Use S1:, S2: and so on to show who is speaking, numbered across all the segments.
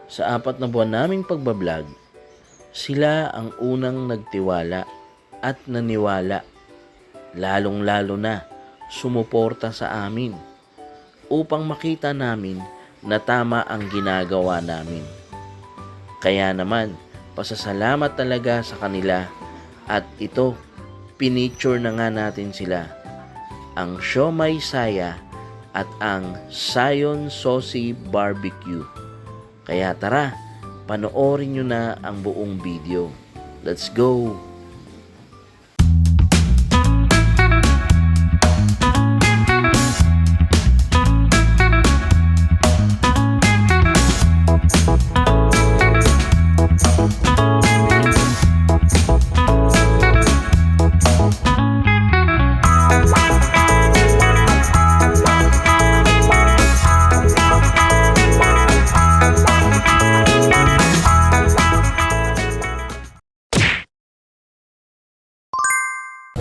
S1: Sa 4 na buwan naming pagbablog, sila ang unang nagtiwala at naniwala, lalong-lalo na sumuporta sa amin upang makita namin na tama ang ginagawa namin. Kaya naman, pasasalamat talaga sa kanila at ito, pinicture na nga natin sila. Ang Siomai Saya at ang Zion Saucy Barbecue. Kaya tara, panoorin nyo na ang buong video. Let's go!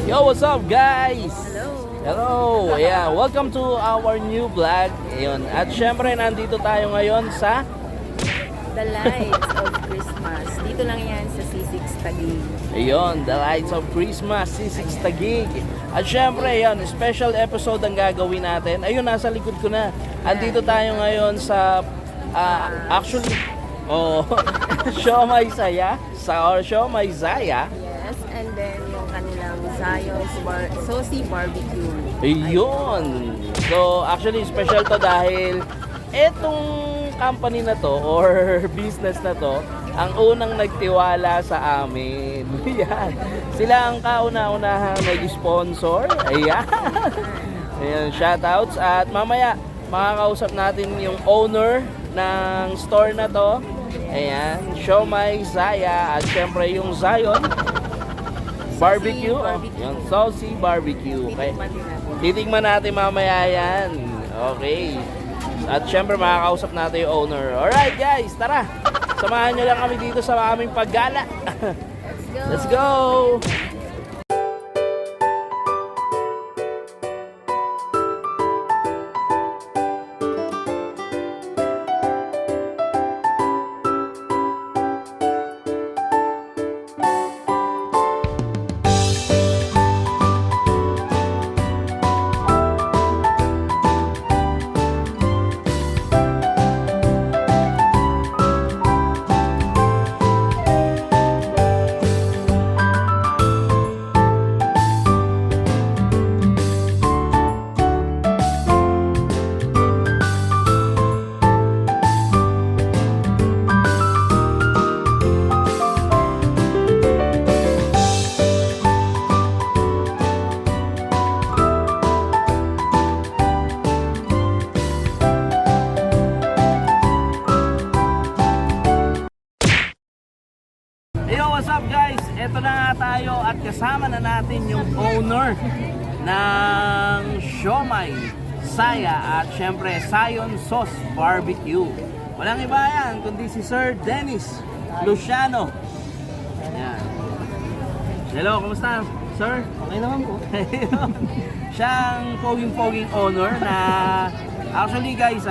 S1: Yo, what's up guys?
S2: Hello!
S1: Hello! Yeah, welcome to our new vlog. Ayun. At syempre, nandito tayo ngayon sa
S2: The Lights of Christmas. Dito lang yan sa C6 Taguig.
S1: ayun, The Lights of Christmas, C6 Taguig. At syempre, ayun, special episode ang gagawin natin. Ayun, nasa likod ko na. Andito tayo ngayon sa actually, Siomai Saya or Siomai Saya.
S2: Yes, and then yung kanilang Zion's Saucy Barbecue.
S1: Ayun. So, actually, special to dahil etong company na to or business na to, ang unang nagtiwala sa amin. Yan. Sila ang kauna-unahang nag-sponsor. Ayan. Ayan, shoutouts. At mamaya, makakausap natin yung owner ng store na to. Ayan, Siomai Saya at syempre yung Zion Barbecue. Yung Saucy Barbecue. Okay. Titigman natin mamaya yan. Okay. At syempre makakausap natin yung owner. Alright guys, tara. Samahan nyo lang kami dito sa aming paggala.
S2: Let's go!
S1: Let's go! Yo, what's up guys? Eto na nga tayo at kasama na natin yung owner ng Siomai Saya at syempre Zion Sauce Barbecue. Walang iba yan kundi si Sir Dennis Luciano. Yan. Hello, kumusta Sir?
S3: Okay naman po.
S1: Siyang poging-poging owner na actually guys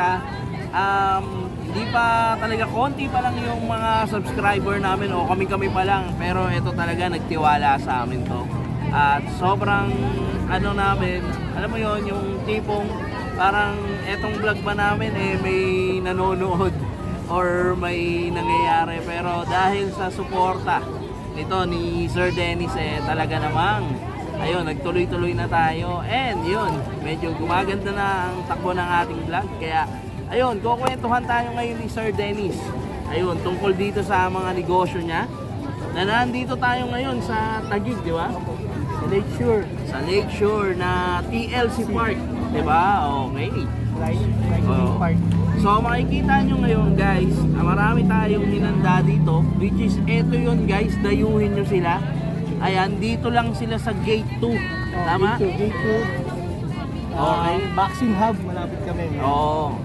S1: hindi pa talaga, konti pa lang yung mga subscriber namin o kami pa lang, pero ito talaga nagtiwala sa amin to at sobrang namin, alam mo yon yung tipong parang etong vlog ba namin may nanonood or may nangyayari, pero dahil sa suporta nito ni Sir Dennis talaga namang ayun, nagtuloy-tuloy na tayo and yun, medyo gumaganda na ang takbo ng ating vlog, kaya ayun, kukwentuhan tayo ngayon ni Sir Dennis. Ayun, tungkol dito sa mga negosyo niya. Na nandito tayo ngayon sa Taguig, di ba?
S3: Sa Lakeshore.
S1: Sa Lakeshore na TLC Park, di ba? Okay.
S3: Right Park.
S1: So makikita nyo ngayon guys, marami tayong hinanda dito, which is eto yun guys, dayuhin nyo sila. Ayan, dito lang sila sa Gate 2. Tama?
S3: Gate 2.
S1: Okay.
S3: Vaccine Hub, malapit kami.
S1: Oo.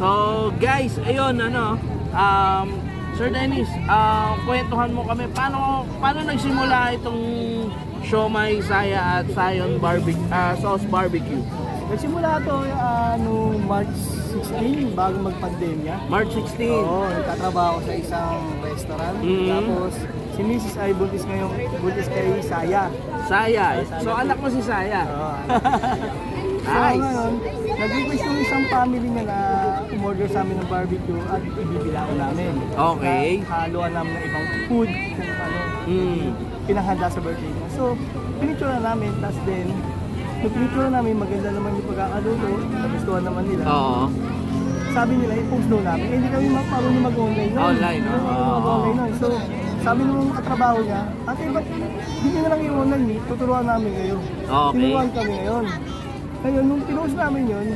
S1: So guys, ayun Sir Dennis, kwentuhan mo kami paano nagsimula itong Siomai Saya at Zion Sauce Barbecue?
S3: Nagsimula ito noong March 16, bago mag-pandemya.
S1: March 16.
S3: Oo, nagtatrabaho sa isang restaurant. Tapos, si Mrs. ay buntis kay Saya.
S1: Saya. So anak mo si Saya.
S3: Oo. So
S1: Nice.
S3: ngayon, nag-request yung isang family niya na umorder sa amin ng barbecue at ibibilao namin.
S1: Okay.
S3: Na haluan namin ng ibang food kung ano, pinahanda sa birthday niya. So, pinicture na namin, tapos then, nung pinicture namin, maganda naman yung pagkakaluto, nagustuhan naman nila.
S1: Oo.
S3: Sabi nila, i-post daw namin. Eh, hindi kami marunong mag-online nun.
S1: Online, no?
S3: Hindi kami mag-online nun. So, sabi nung katrabaho niya, ate, ba't hindi nyo na lang i-online eh? Tuturuan namin kayo.
S1: Okay.
S3: Tinuruan kami ngayon. Ngayon, nung pinost namin yun,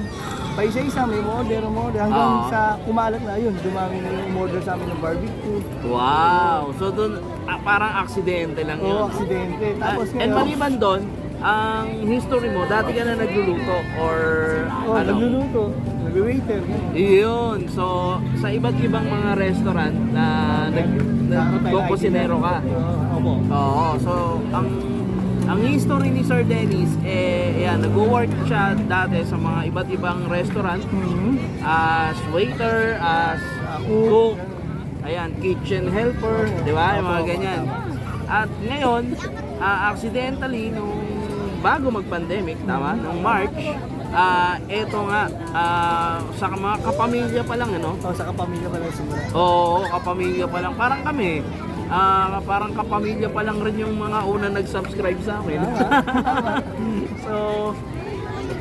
S3: pa isa-isa may umorder, hanggang
S1: Oo.
S3: sa kumalat na yun, dumami na yung umorder sa amin ng barbecue.
S1: Wow. So doon parang aksidente lang
S3: Oo,
S1: yun.
S3: aksidente. Tapos
S1: And
S3: ngayon,
S1: maliban doon, ang history mo, dati ka na nagluluto or ano?
S3: nagluluto, nag-waiter.
S1: Yun. So, sa iba't ibang mga restaurant na nag-kusinero ka.
S3: Opo.
S1: Oo. So, ang history ni Sir Dennis, ayan, nag-work siya dati sa mga iba't ibang restaurant as waiter, as cook, ayan, kitchen helper, di ba? Yung mga ganyan. At ngayon, accidentally, nung bago mag-pandemic, tama? Nung March, eto nga, sa mga kapamilya pa lang, ano?
S3: O, sa kapamilya pala simula.
S1: Oo, kapamilya pa lang. Parang kami, parang kapamilya pa lang rin yung mga una nag-subscribe sa amin. So,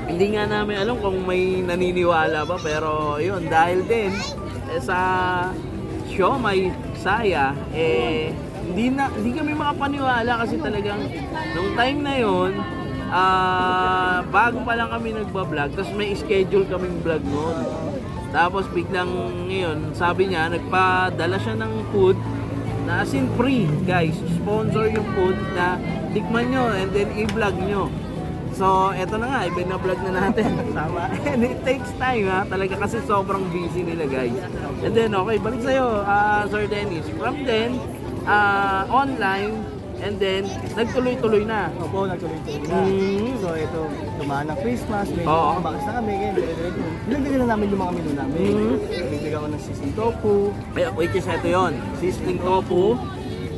S1: hindi nga namin alam kung may naniniwala ba, pero yun, dahil din sa Siomai Saya, hindi kami makapaniwala kasi talagang nung time na yun, bago pa lang kami nagbablog, tapos may schedule kaming vlog noon. Tapos biglang ngayon, sabi niya, nagpadala siya ng food na as in free, guys. Sponsor yung food na tikman nyo and then i-vlog nyo. So, eto na nga, ibinablog na natin. Tama. And it takes time, ha? Talaga kasi sobrang busy nila, guys. And then, okay, balik sa'yo, Sir Dennis. From then, online, and then, nagtuloy-tuloy na.
S3: Opo, nagtuloy-tuloy na. So, ito, tumaan ng Christmas, may
S1: Oo.
S3: bakas na kami, ganyan, dire-diretso. Nilagdagan na namin yung mga menu namin. Nilagdagan ko ng seasoned tofu.
S1: Which is ito yun, sizzling tofu.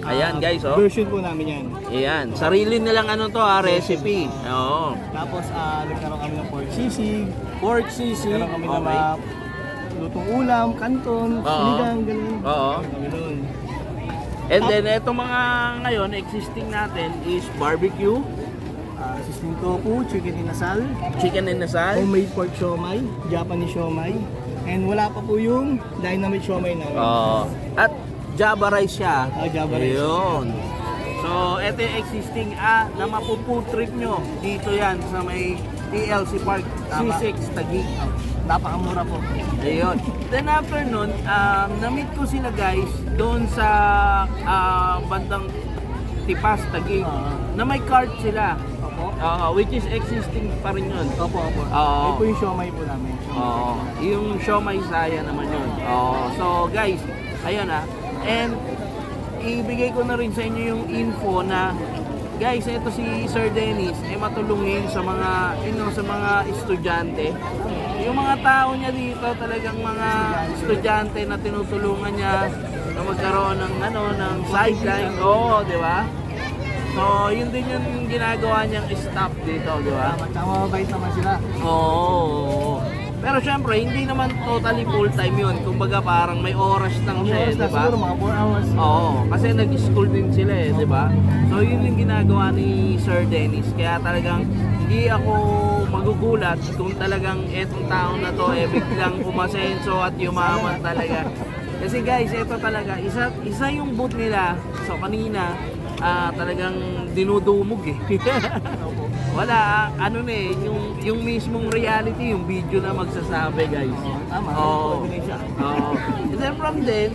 S1: Ayan, guys, oh.
S3: Version po namin yan.
S1: Ayan, sarili nilang ano to, recipe. Oo.
S3: Tapos, nagkaroon kami ng pork sisig.
S1: Pork sisig.
S3: Nagkaroon kami ng
S1: Okay.
S3: mga lutong ulam, kanton,
S1: Oo.
S3: sinigang, ganun.
S1: Oo.
S3: Nagkaroon kami nun.
S1: And then, itong mga ngayon, existing natin is barbecue,
S3: Seasoned tofu, chicken inasal,
S1: chicken inasal,
S3: homemade pork siomai, Japanese siomai, and wala pa po yung dynamite siomai namin.
S1: at Java rice siya.
S3: Java rice.
S1: Ayun. So, ito yung existing na mapufood trip nyo. Dito yan sa may TLC Park,
S3: Tama.
S1: C6 Taguig.
S3: Napakamura po.
S1: Ayun. Then after nun, na-meet ko sila guys doon sa bandang Tipas, Taguig, na may cart sila.
S3: Opo.
S1: Which is existing pa rin yun.
S3: Opo, opo.
S1: Oo.
S3: Ito po yung siomai po namin.
S1: Oo. Yung Siomai Saya naman yun. Oo. So guys, ayun and ibigay ko na rin sa inyo yung info na guys, ito si Sir Dennis matulungin sa mga sa mga estudyante. Yung mga tao niya dito talagang mga estudyante na tinutulungan niya na magkaroon ng ng sideline. Oo, di ba? So, yun din yung ginagawa niyang staff dito, di ba?
S3: Tama, mabait naman sila.
S1: Oo. Pero syempre, hindi naman totally full-time yun. Kumbaga parang may oras lang siya,
S3: Oras na
S1: di ba?
S3: siguro, mga 4 hours.
S1: Oo, kasi nag-school din sila di ba? So yun yung ginagawa ni Sir Dennis. Kaya talagang hindi ako magugulat kung talagang etong taong na to biglang umasenso at yumaman talaga. Kasi guys, ito talaga, isa yung boot nila. So kanina, talagang dinudumog Wala, yung mismong reality, yung video na magsasabi guys.
S3: Tama.
S1: Oo.
S3: Siya.
S1: Oo. And then from then,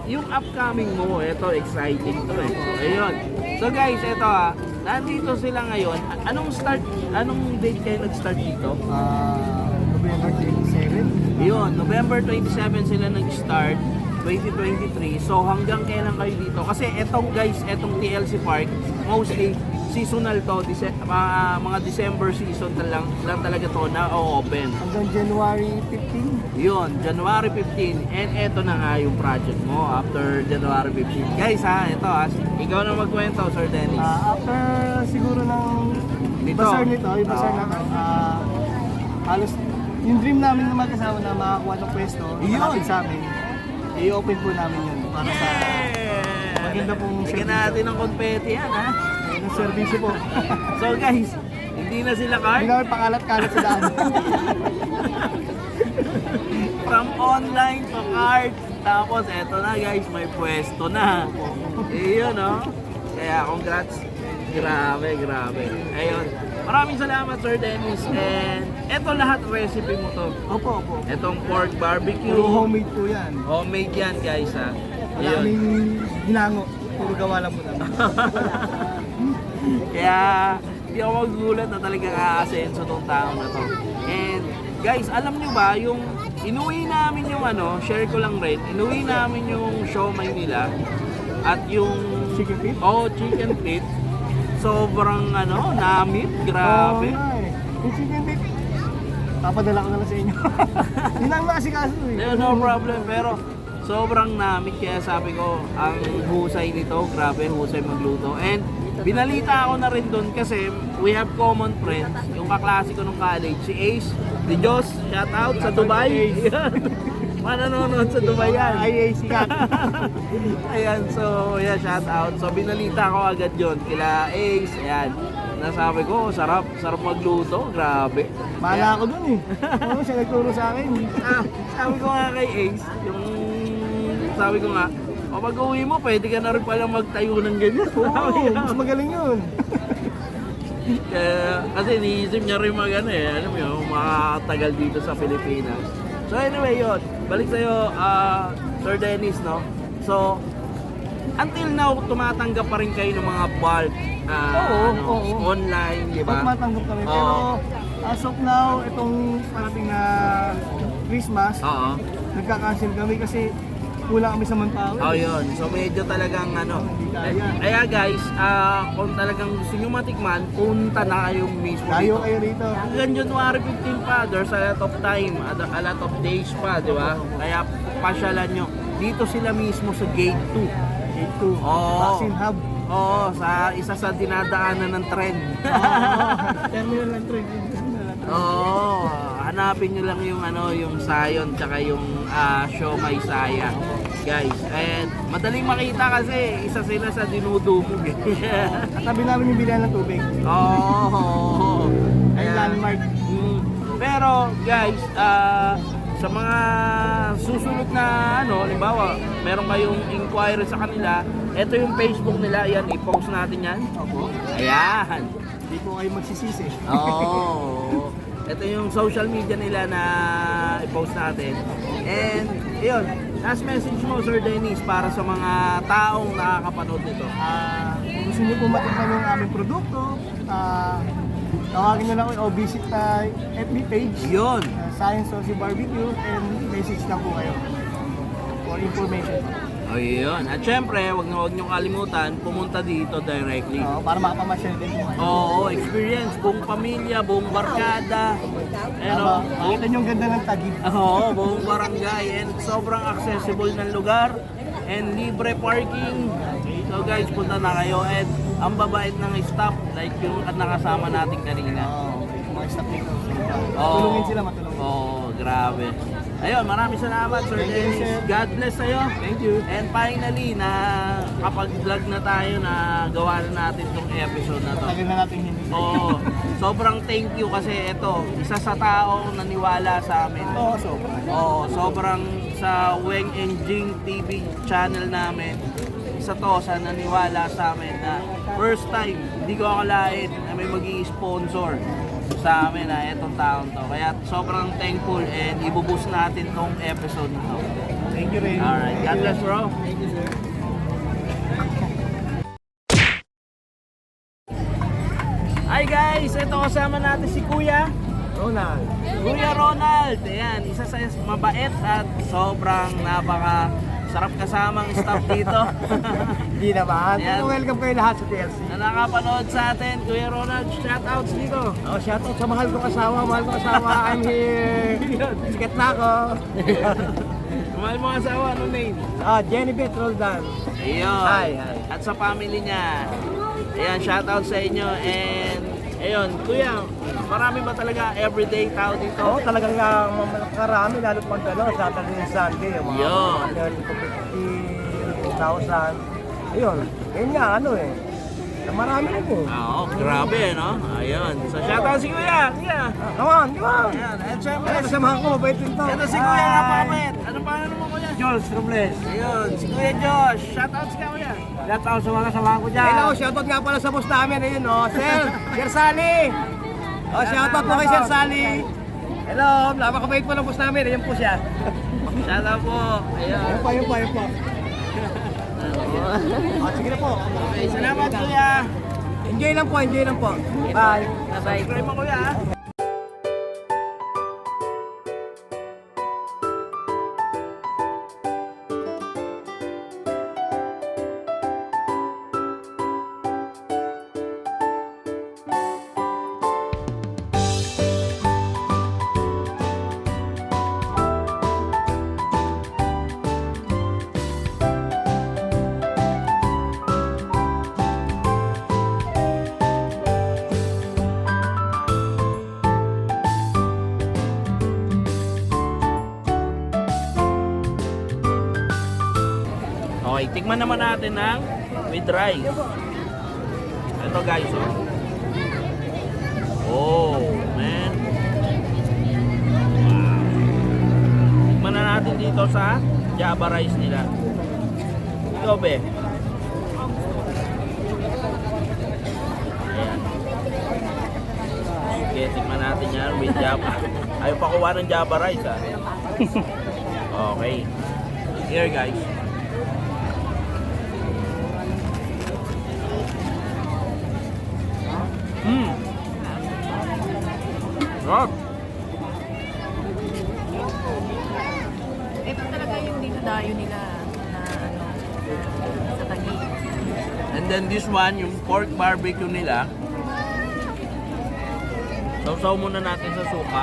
S1: yung upcoming mo, ito exciting to Ayun. So guys, ito nandito sila ngayon. Anong date kayo nag-start dito?
S3: November 27.
S1: Yun, November 27 sila nag-start, 2023. So hanggang kailan kayo dito? Kasi etong guys, etong TLC Park, mostly seasonal to, mga December season lang talaga to na open.
S3: Hanggang January 15.
S1: Yun, January 15. And eto na nga yung project mo after January 15. Guys ha, ito ha, ikaw na magkwento, Sir Dennis.
S3: After siguro ng
S1: Nito.
S3: bazaar nito, yung bazaar na to, halos yung dream namin na magkasama na makakuha ng pwesto,
S1: Yun.
S3: malapit sa amin, i-open po namin yun para sa maganda pong
S1: Bigyan natin ng confetti yan ha.
S3: ng servisyo po.
S1: So guys, hindi na sila
S3: Hindi
S1: card.
S3: namin pakalat-kalat sa daan.
S1: From online to card. Tapos eto na guys, may pwesto na. Iyon no. Kaya congrats. Grabe. Ayun. Maraming salamat Sir Dennis. And eto lahat recipe mo to.
S3: Opo.
S1: Etong pork barbecue.
S3: Puro homemade po yan.
S1: Homemade yan guys ha.
S3: Wala
S1: Ayun.
S3: kaming ginango. Puro gawa lang po namin.
S1: Kaya hindi ako magugulat na talagang aasenso tong tao na to. And guys, alam nyo ba, yung inuwi namin yung share ko lang rin, inuwi namin yung siomai nila at yung
S3: Chicken feet?
S1: chicken feet. Sobrang namit, grabe.
S3: Oo nga eh. Yung chicken feet, papadala ko na lang sa inyo. Hindi namin makasikaso eh.
S1: Yeah, no problem, pero sobrang namit kaya sabi ko, ang husay nito, grabe, husay magluto. And binalita ako na rin doon kasi we have common friends, yung kaklase ko nung college, si Ace, the Diyos, shout out sa Dubai. Mananonood sa Dubai yan.
S3: IAC ka.
S1: Ayan, so yeah, shout out. So binalita ko agad yon kila Ace, ayan. Nasabi ko, sarap magluto, grabe.
S3: Mahala ako dun eh. Oo, siya nagturo sa akin.
S1: Sabi ko nga kay Ace, sabi ko nga, pag uwi mo, pwede ka na rin pala magtayo ng ganyan.
S3: Oo, mas magaling yun.
S1: Kasi iniisip niya rin alam mo yun, makatagal dito sa Pilipinas. So anyway yun, balik sa'yo, Sir Dennis, no? So, until now, tumatanggap pa rin kayo ng mga bulk
S3: Oo.
S1: online, di ba?
S3: Matanggap kami.
S1: Oo.
S3: Pero as of now, itong parating na Christmas,
S1: Oo.
S3: nagka-cancel kami kasi kulang kami sa manpower.
S1: Oh, yun. So medyo talagang
S3: Hindi kaya.
S1: Kaya guys, kung talagang gusto nyo matikman, punta na kayo mismo
S3: Tayo
S1: dito.
S3: kayo rito.
S1: Hanggang January 15 pa, there's a lot of time, a lot of days pa, di ba? Kaya pasyalan nyo. Dito sila mismo sa Gate 2.
S3: Gate 2.
S1: Oo.
S3: Vaccine Hub.
S1: Oo, sa isa sa dinadaanan ng tren.
S3: Terminal ng train.
S1: Oo, hanapin nyo lang yung yung sayon tsaka yung siomai saya. Guys, and madaling makita kasi isa sila sa dinudumog eh.
S3: Katabi namin yung bilihan ng tubig.
S1: Oo.
S3: Ay, landmark.
S1: Pero guys, sa mga susunod na halimbawa, meron kayong inquiry sa kanila, ito yung Facebook nila, yan, i-post natin yan.
S3: Opo.
S1: Ayan.
S3: Hindi po kayo magsisisi.
S1: Oo. Ito yung social media nila na i-post natin. And, yun, last message mo, Sir Dennis, para sa mga taong nakakapanood nito.
S3: Kung gusto niyo po matikman yung aming produkto, tawagin nyo lang ako o visit na FB page.
S1: Yun.
S3: Science Saucy Barbecue and message lang po kayo for information.
S1: O yun. At syempre, wag nyo kalimutan, pumunta dito directly.
S3: Para makapamasyal din po.
S1: Oo, experience, buong pamilya, buong barkada.
S3: Makita nyo yung ganda ng Taguig.
S1: Oo, buong barangay. And sobrang accessible ng lugar. And libre parking. So guys, punta na kayo. And ang babait ng staff, like yung nakasama natin kanina.
S3: Mga staff dito.
S1: Oo.
S3: Tulungin sila, matulungin.
S1: Oo, grabe. Ayun, maraming salamat Sir
S3: Thank you,
S1: Dennis.
S3: sir.
S1: God bless sa'yo.
S3: Thank you.
S1: And finally, na kapag vlog na tayo na gawa na natin tong episode na to.
S3: Tagal na natin hindi.
S1: Oo, sobrang thank you kasi ito, isa sa taong naniwala sa amin.
S3: So,
S1: Oo, sobrang sa Weng and Jing TV channel namin, isa to sa naniwala sa amin na first time, hindi ko akalain na may mag-i-sponsor sa amin na itong taong to. Kaya sobrang thankful and ibuboost natin tong episode na to.
S3: thank you rin.
S1: Alright, God bless bro.
S3: Thank you, sir.
S1: Hi guys, ito kasama natin si Kuya
S3: Ronald.
S1: Kuya Ronald. Ayan, isa sa mabait at sobrang Sarap kasamang staff dito.
S3: Hindi naman.
S1: Yan.
S3: Welcome kayo lahat sa TLC.
S1: Na nakapanood sa atin, Kuya Ronald, shoutouts dito.
S3: Oh, shoutout sa mahal kong asawa, I'm here. Sikat na ako.
S1: Mahal mo asawa, ano name?
S3: Jenny Beth Roldan.
S1: Ayun.
S3: Hi.
S1: At sa family niya. Ayan, shoutout sa inyo. And, ayun, Kuya, marami ba talaga everyday tao dito?
S3: Oo, talagang karami, lalo pag Saturday and Sunday. Yung mga
S1: Yun.
S3: 50,000. Ayun, yun nga, marami na po.
S1: Oo, grabe, no? Ayun. So, shoutout si Kuya. Kuya.
S3: Come on, come on.
S1: Ayan, at syempre,
S3: Ay, kasamahan ko, mabait din to.
S1: ito si Kuya nga pamit. Anong pangalan mo, Kuya?
S3: Jules Robles.
S1: Ayun, si Kuya Josh. Shoutout si Kuya.
S3: Shoutout sa mga kasamahan ko dyan. Hello, shoutout nga pala sa boss namin. Ayun, Sir Sally. Shoutout po kay Sir Sally. Hello, napakabait po ng boss namin. Ayun po siya.
S1: Shoutout po. Ayun.
S3: Ayun po. Sige na po.
S1: Okay, salamat, Kuya.
S3: Enjoy lang po. Bye.
S2: Bye-bye.
S1: Subscribe mo, Kuya. Ha? Okay, tikman naman natin ng with rice. Ito guys, oh. Oh, man. Wow. Tikman na natin dito sa Java rice nila. Ito, be. Ayan. Okay, tikman natin yan with Java. Ayaw pa kuha ng Java rice, ah. Okay. Here, guys. Sarap.
S2: Ito talaga yung dinadayo nila na sa Taguig.
S1: And then this one, yung pork barbecue nila. Sausaw muna natin sa suka.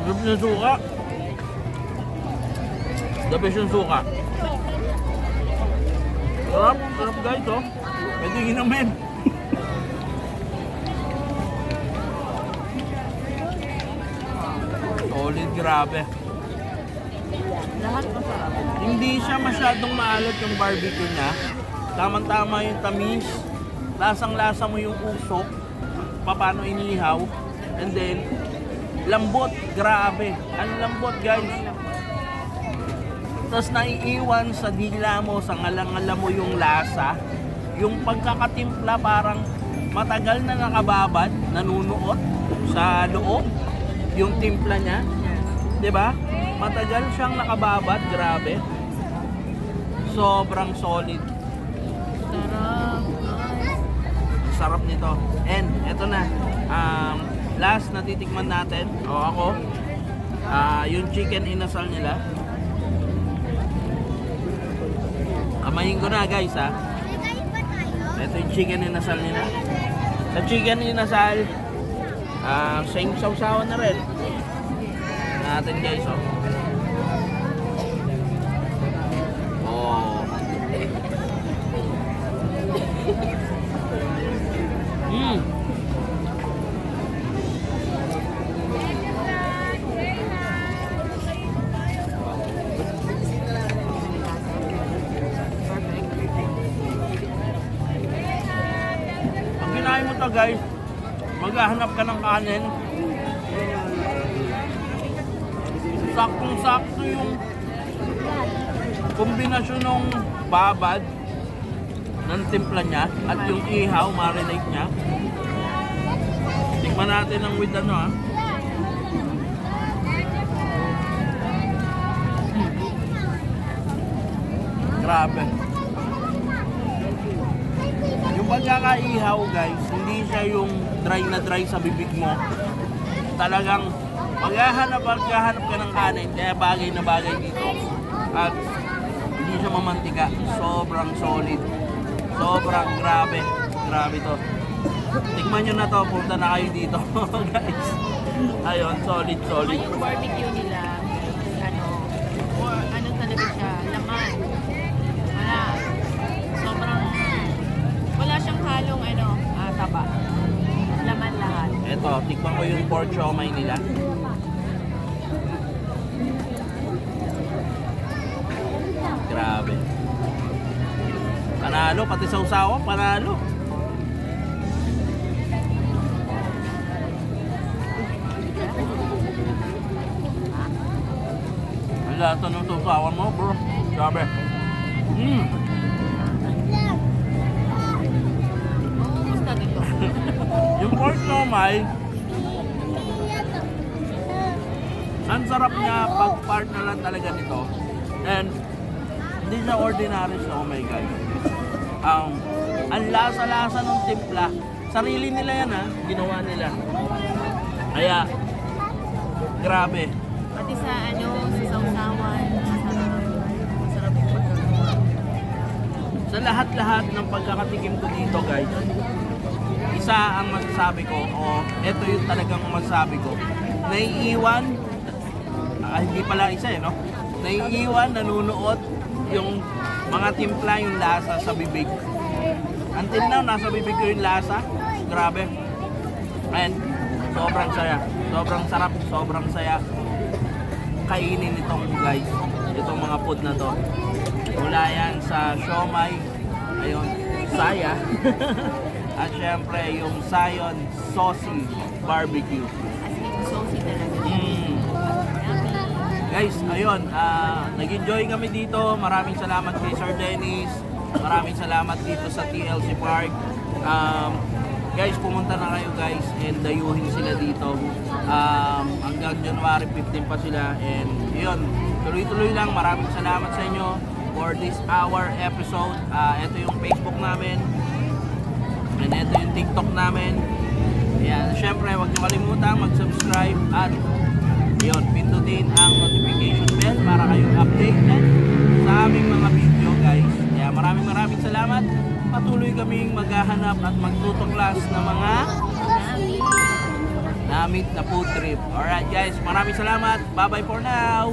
S1: Sarap ng suka. The best yung suka. Sarap guys, oh. Pwede ginamin. Solid, grabe.
S2: Lahat masarap.
S1: Hindi siya masyadong maalat yung barbecue niya. Tamang-tama yung tamis. Lasang-lasa mo yung usok. Paano inihaw. And then, lambot. Grabe. Ang lambot, guys. Tapos naiiwan sa dila mo, sa ngalang-ngala mo yung lasa. Yung pagkakatimpla parang matagal na nakababad, nanunuot sa loob. Yung timpla niya. 'Di ba? Matagal siyang nakababad, grabe. Sobrang solid.
S2: Sarap.
S1: Sarap nito. And eto na. Last na titikman natin, ako. Yung chicken inasal nila. Amayin ko na guys ha. Ito yung chicken inasal nila. Sa chicken inasal, same sausawan na rin. Natin guys oh. Oh. Pag kinain mo to guys, maghahanap ka ng kanin. Saktong-sakto yung kombinasyon ng babad ng timpla niya at yung ihaw, marinate niya. Tikman natin ang with ano ha. Grabe. Yung pagkakaihaw guys, hindi siya yung dry na dry sa bibig mo. Talagang maghahanap ka ng kanin, kaya bagay na bagay dito. At hindi siya mamantika, sobrang solid. Sobrang grabe. Grabe to. Tikman nyo na to, punta na kayo dito guys. Ayun, solid.
S2: Yung barbecue nila, ano talaga siya, laman. Wala siyang halong taba. Laman lahat.
S1: Eto, tikman ko yung pork siomai nila. Grabe. Panalo, pati sa usawa, panalo. Ang lasa ng sausawan mo, bro. Grabe.
S2: Gusto dito.
S1: Yung pork siomai, ang sarap niya pag part na lang talaga nito. And hindi siya ordinary siomai guys. Ang lasa-lasa ng timpla. Sarili nila yan ginawa nila. Kaya, grabe.
S2: Pati sa sa sausawan, masarap yung pagkakaroon.
S1: Sa lahat-lahat ng pagkakatikim ko dito guys, isa ang masasabi ko, ito yung talagang masasabi ko, naiiwan, hindi pala isa no? Naiiwan, nanunuot yung mga timpla, yung lasa sa bibig. Until now, nasa bibig ko yung lasa. Grabe. And sobrang saya. Sobrang sarap. Sobrang saya kainin itong guys. Itong mga food na to. Mula yan sa siomai. Ayun. Saya. At syempre yung Zion Saucy Barbecue.
S2: As in, saucy talaga.
S1: Mm. Guys, ayun, nag-enjoy kami dito. Maraming salamat kay Sir Dennis. Maraming salamat dito sa TLC Park. Guys, pumunta na kayo guys and dayuhin sila dito. Hanggang January 15 pa sila. And yun, tuloy-tuloy lang. Maraming salamat sa inyo for this hour episode. Ito yung Facebook namin. And ito yung TikTok namin. Ayan, syempre, huwag niyo kalimutan mag-subscribe at yun, pindutin ang notification bell para kayong updated sa aming mga video guys. Kaya maraming salamat. Patuloy kaming maghahanap at magtutuklas ng mga namit na food trip. Alright guys, maraming salamat. Bye bye for now.